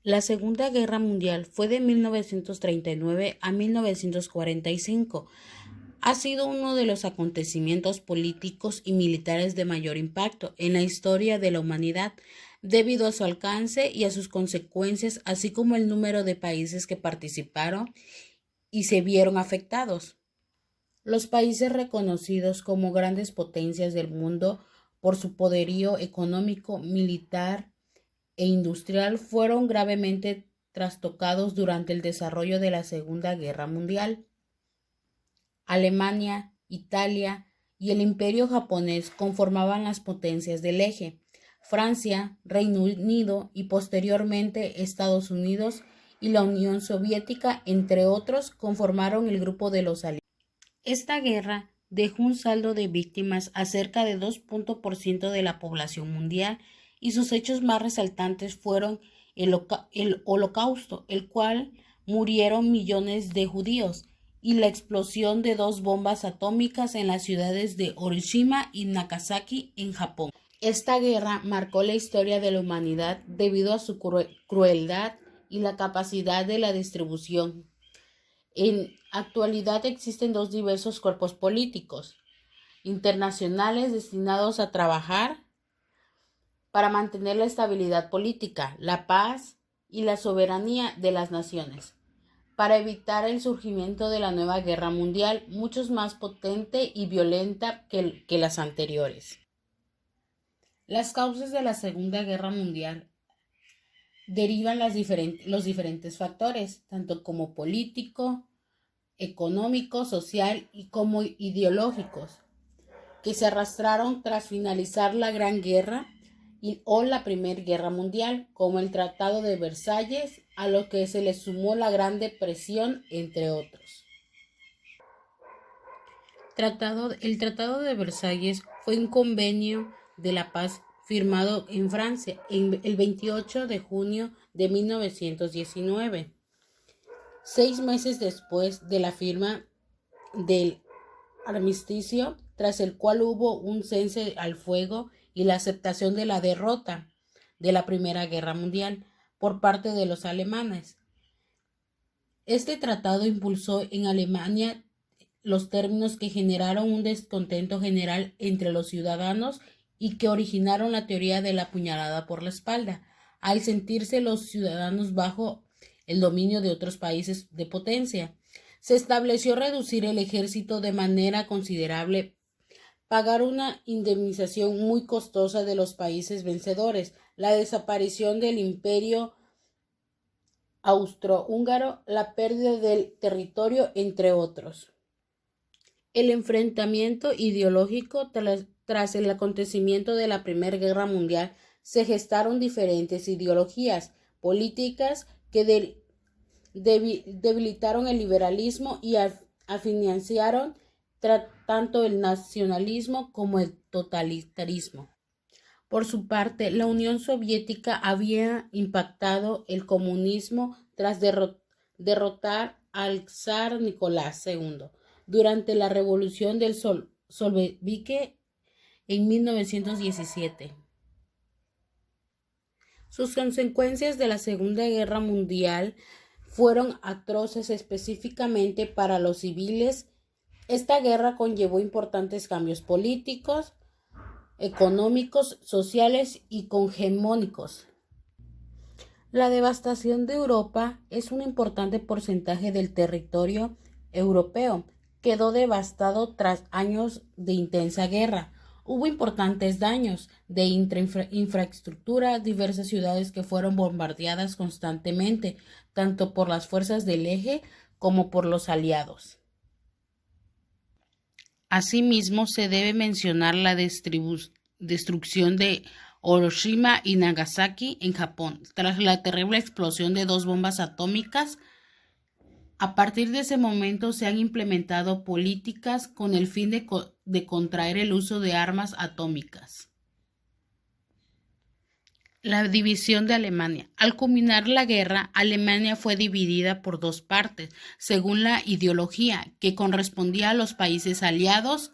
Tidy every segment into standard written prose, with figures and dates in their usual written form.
La Segunda Guerra Mundial fue de 1939 a 1945. Ha sido uno de los acontecimientos políticos y militares de mayor impacto en la historia de la humanidad, debido a su alcance y a sus consecuencias, así como el número de países que participaron y se vieron afectados. Los países reconocidos como grandes potencias del mundo por su poderío económico, militar e industrial fueron gravemente trastocados durante el desarrollo de la Segunda Guerra Mundial. Alemania, Italia y el Imperio japonés conformaban las potencias del eje. Francia, Reino Unido y posteriormente Estados Unidos y la Unión Soviética, entre otros, conformaron el grupo de los aliados. Esta guerra dejó un saldo de víctimas a cerca de 2% de la población mundial, y sus hechos más resaltantes fueron el Holocausto, el cual murieron millones de judíos, y la explosión de 2 bombas atómicas en las ciudades de Hiroshima y Nagasaki en Japón. Esta guerra marcó la historia de la humanidad debido a su crueldad y la capacidad de la distribución. En actualidad existen dos diversos cuerpos políticos internacionales destinados a trabajar para mantener la estabilidad política, la paz y la soberanía de las naciones, para evitar el surgimiento de la nueva guerra mundial, mucho más potente y violenta que las anteriores. Las causas de la Segunda Guerra Mundial derivan los diferentes factores, tanto como político, económico, social y como ideológicos, que se arrastraron tras finalizar la Gran Guerra o la Primera Guerra Mundial, como el Tratado de Versalles, a lo que se le sumó la Gran Depresión, entre otros. El Tratado de Versalles fue un convenio de la paz firmado en Francia el 28 de junio de 1919, 6 meses después de la firma del armisticio, tras el cual hubo un cese al fuego y la aceptación de la derrota de la Primera Guerra Mundial por parte de los alemanes. Este tratado impulsó en Alemania los términos que generaron un descontento general entre los ciudadanos y que originaron la teoría de la puñalada por la espalda, al sentirse los ciudadanos bajo el dominio de otros países de potencia. Se estableció reducir el ejército de manera considerable, pagar una indemnización muy costosa de los países vencedores, la desaparición del imperio austrohúngaro, la pérdida del territorio, entre otros. El enfrentamiento ideológico tras el acontecimiento de la Primera Guerra Mundial se gestaron diferentes ideologías políticas que debilitaron el liberalismo y financiaron tanto el nacionalismo como el totalitarismo. Por su parte, la Unión Soviética había impactado el comunismo tras derrotar al zar Nicolás II durante la Revolución del Bolchevique en 1917. Sus consecuencias de la Segunda Guerra Mundial fueron atroces, específicamente para los civiles. Esta guerra conllevó importantes cambios políticos, económicos, sociales y hegemónicos. La devastación de Europa es un importante porcentaje del territorio europeo. Quedó devastado tras años de intensa guerra. Hubo importantes daños de infraestructura, diversas ciudades que fueron bombardeadas constantemente, tanto por las fuerzas del eje como por los aliados. Asimismo, se debe mencionar la destrucción de Hiroshima y Nagasaki en Japón, tras la terrible explosión de 2 bombas atómicas. A partir de ese momento se han implementado políticas con el fin de contraer el uso de armas atómicas. La división de Alemania. Al culminar la guerra, Alemania fue dividida por 2 partes, según la ideología que correspondía a los países aliados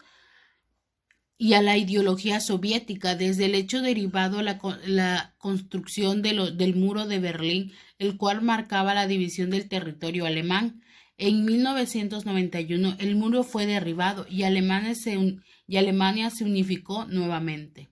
y a la ideología soviética, desde el hecho derivado a la construcción del muro de Berlín, el cual marcaba la división del territorio alemán. En 1991 el muro fue derribado y Alemania se unificó nuevamente.